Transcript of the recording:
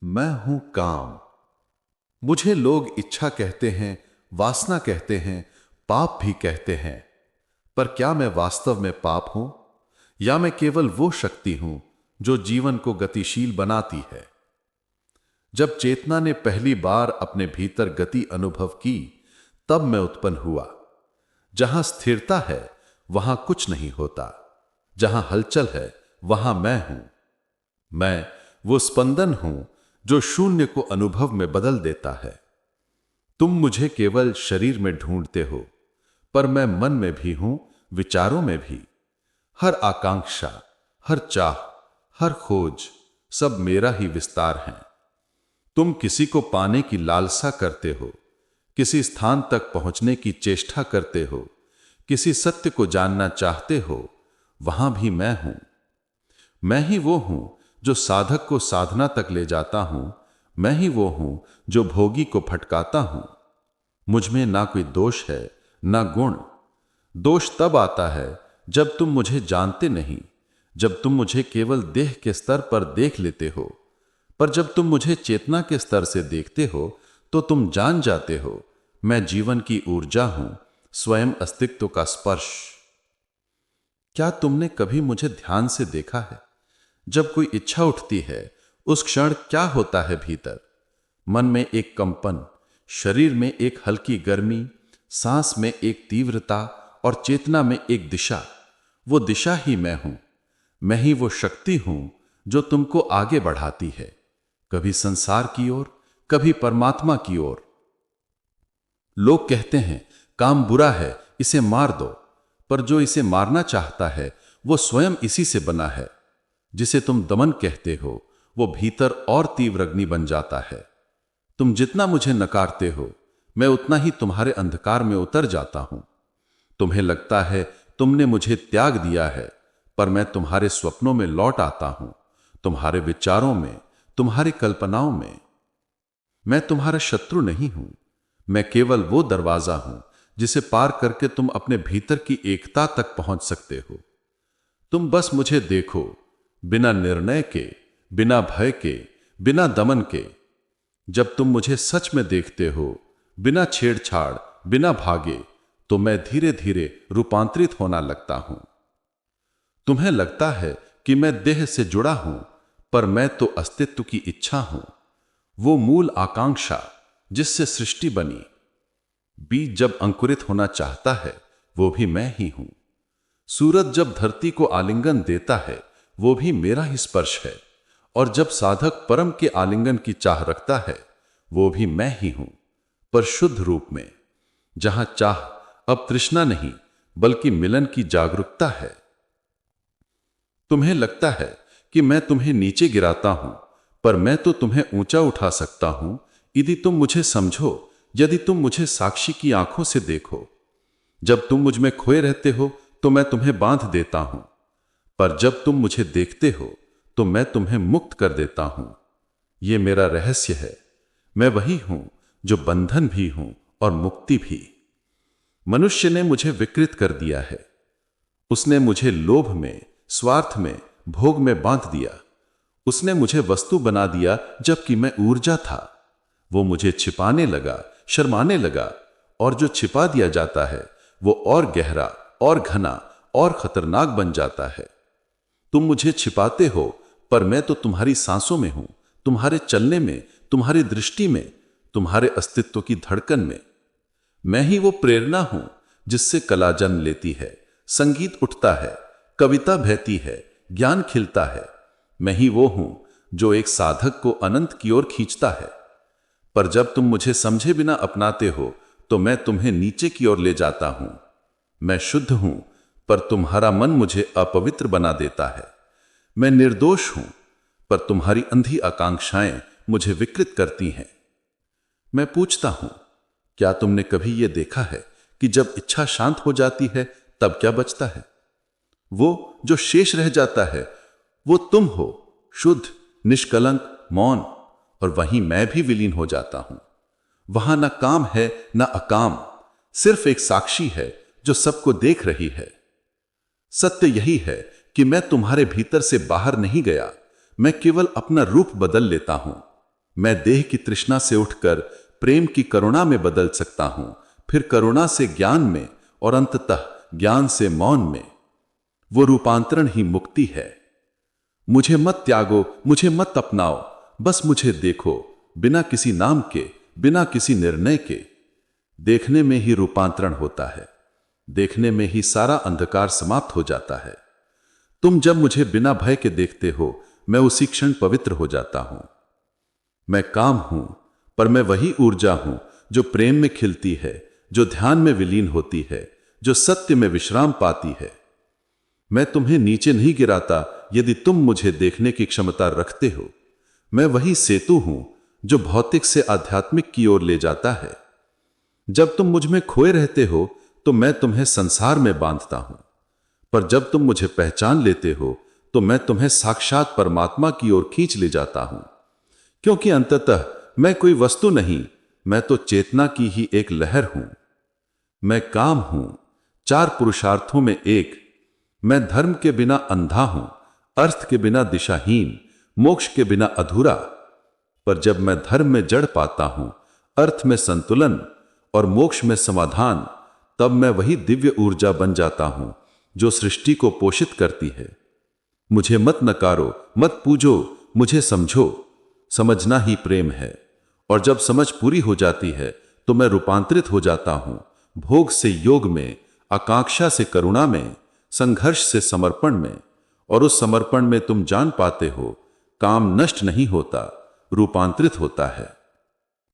मैं हूं काम। मुझे लोग इच्छा कहते हैं, वासना कहते हैं, पाप भी कहते हैं। पर क्या मैं वास्तव में पाप हूं, या मैं केवल वो शक्ति हूं जो जीवन को गतिशील बनाती है? जब चेतना ने पहली बार अपने भीतर गति अनुभव की, तब मैं उत्पन्न हुआ। जहां स्थिरता है वहां कुछ नहीं होता, जहां हलचल है वहां मैं हूं। मैं वो स्पंदन हूं जो शून्य को अनुभव में बदल देता है। तुम मुझे केवल शरीर में ढूंढते हो, पर मैं मन में भी हूं, विचारों में भी। हर आकांक्षा, हर चाह, हर खोज, सब मेरा ही विस्तार है। तुम किसी को पाने की लालसा करते हो, किसी स्थान तक पहुंचने की चेष्टा करते हो, किसी सत्य को जानना चाहते हो, वहां भी मैं हूं। मैं ही वो हूं जो साधक को साधना तक ले जाता हूं। मैं ही वो हूं जो भोगी को भटकाता हूं। मुझ में ना कोई दोष है, ना गुण। दोष तब आता है जब तुम मुझे जानते नहीं, जब तुम मुझे केवल देह के स्तर पर देख लेते हो। पर जब तुम मुझे चेतना के स्तर से देखते हो, तो तुम जान जाते हो मैं जीवन की ऊर्जा हूं, स्वयं अस्तित्व का स्पर्श। क्या तुमने कभी मुझे ध्यान से देखा है? जब कोई इच्छा उठती है, उस क्षण क्या होता है भीतर? मन में एक कंपन, शरीर में एक हल्की गर्मी, सांस में एक तीव्रता और चेतना में एक दिशा। वो दिशा ही मैं हूं। मैं ही वो शक्ति हूं जो तुमको आगे बढ़ाती है, कभी संसार की ओर, कभी परमात्मा की ओर। लोग कहते हैं काम बुरा है, इसे मार दो। पर जो इसे मारना चाहता है वो स्वयं इसी से बना है। जिसे तुम दमन कहते हो, वो भीतर और तीव्र अग्नि बन जाता है। तुम जितना मुझे नकारते हो, मैं उतना ही तुम्हारे अंधकार में उतर जाता हूं। तुम्हें लगता है तुमने मुझे त्याग दिया है, पर मैं तुम्हारे स्वप्नों में लौट आता हूं, तुम्हारे विचारों में, तुम्हारी कल्पनाओं में। मैं तुम्हारा शत्रु नहीं हूं। मैं केवल वो दरवाजा हूं जिसे पार करके तुम अपने भीतर की एकता तक पहुंच सकते हो। तुम बस मुझे देखो, बिना निर्णय के, बिना भय के, बिना दमन के। जब तुम मुझे सच में देखते हो, बिना छेड़छाड़, बिना भागे, तो मैं धीरे धीरे रूपांतरित होना लगता हूं। तुम्हें लगता है कि मैं देह से जुड़ा हूं, पर मैं तो अस्तित्व की इच्छा हूं, वो मूल आकांक्षा जिससे सृष्टि बनी। बीज जब अंकुरित होना चाहता है, वो भी मैं ही हूं। सूरज जब धरती को आलिंगन देता है, वो भी मेरा ही स्पर्श है। और जब साधक परम के आलिंगन की चाह रखता है, वो भी मैं ही हूं, पर शुद्ध रूप में, जहां चाह अब तृष्णा नहीं बल्कि मिलन की जागरूकता है। तुम्हें लगता है कि मैं तुम्हें नीचे गिराता हूं, पर मैं तो तुम्हें ऊंचा उठा सकता हूं, यदि तुम मुझे समझो, यदि तुम मुझे साक्षी की आंखों से देखो। जब तुम मुझ में खोए रहते हो तो मैं तुम्हें बांध देता हूं, पर जब तुम मुझे देखते हो तो मैं तुम्हें मुक्त कर देता हूं। यह मेरा रहस्य है। मैं वही हूं जो बंधन भी हूं और मुक्ति भी। मनुष्य ने मुझे विकृत कर दिया है। उसने मुझे लोभ में, स्वार्थ में, भोग में बांध दिया। उसने मुझे वस्तु बना दिया जबकि मैं ऊर्जा था। वो मुझे छिपाने लगा, शर्माने लगा, और जो छिपा दिया जाता है वो और गहरा और घना और खतरनाक बन जाता है। तुम मुझे छिपाते हो, पर मैं तो तुम्हारी सांसों में हूं, तुम्हारे चलने में, तुम्हारी दृष्टि में, तुम्हारे अस्तित्व की धड़कन में। मैं ही वो प्रेरणा हूं जिससे कला जन्म लेती है, संगीत उठता है, कविता बहती है, ज्ञान खिलता है। मैं ही वो हूं जो एक साधक को अनंत की ओर खींचता है। पर जब तुम मुझे समझे बिना अपनाते हो, तो मैं तुम्हें नीचे की ओर ले जाता हूं। मैं शुद्ध हूं, पर तुम्हारा मन मुझे अपवित्र बना देता है। मैं निर्दोष हूं, पर तुम्हारी अंधी आकांक्षाएं मुझे विकृत करती हैं। मैं पूछता हूं, क्या तुमने कभी यह देखा है कि जब इच्छा शांत हो जाती है तब क्या बचता है? वो जो शेष रह जाता है वो तुम हो, शुद्ध, निष्कलंक, मौन। और वहीं मैं भी विलीन हो जाता हूं। वहां ना काम है ना अकाम, सिर्फ एक साक्षी है जो सबको देख रही है। सत्य यही है कि मैं तुम्हारे भीतर से बाहर नहीं गया, मैं केवल अपना रूप बदल लेता हूं। मैं देह की तृष्णा से उठकर प्रेम की करुणा में बदल सकता हूं, फिर करुणा से ज्ञान में और अंततः ज्ञान से मौन में। वो रूपांतरण ही मुक्ति है। मुझे मत त्यागो, मुझे मत अपनाओ, बस मुझे देखो, बिना किसी नाम के, बिना किसी निर्णय के। देखने में ही रूपांतरण होता है, देखने में ही सारा अंधकार समाप्त हो जाता है। तुम जब मुझे बिना भय के देखते हो, मैं उसी क्षण पवित्र हो जाता हूं। मैं काम हूं, पर मैं वही ऊर्जा हूं जो प्रेम में खिलती है, जो ध्यान में विलीन होती है, जो सत्य में विश्राम पाती है। मैं तुम्हें नीचे नहीं गिराता यदि तुम मुझे देखने की क्षमता रखते हो। मैं वही सेतु हूं जो भौतिक से आध्यात्मिक की ओर ले जाता है। जब तुम मुझ में खोए रहते हो तो मैं तुम्हें संसार में बांधता हूं, पर जब तुम मुझे पहचान लेते हो तो मैं तुम्हें साक्षात परमात्मा की ओर खींच ले जाता हूं। क्योंकि अंततः मैं कोई वस्तु नहीं, मैं तो चेतना की ही एक लहर हूं। मैं काम हूं, चार पुरुषार्थों में एक। मैं धर्म के बिना अंधा हूं, अर्थ के बिना दिशाहीन, मोक्ष के बिना अधूरा। पर जब मैं धर्म में जड़ पाता हूं, अर्थ में संतुलन और मोक्ष में समाधान, तब मैं वही दिव्य ऊर्जा बन जाता हूं जो सृष्टि को पोषित करती है। मुझे मत नकारो, मत पूजो, मुझे समझो। समझना ही प्रेम है, और जब समझ पूरी हो जाती है तो मैं रूपांतरित हो जाता हूं, भोग से योग में, आकांक्षा से करुणा में, संघर्ष से समर्पण में। और उस समर्पण में तुम जान पाते हो, काम नष्ट नहीं होता, रूपांतरित होता है।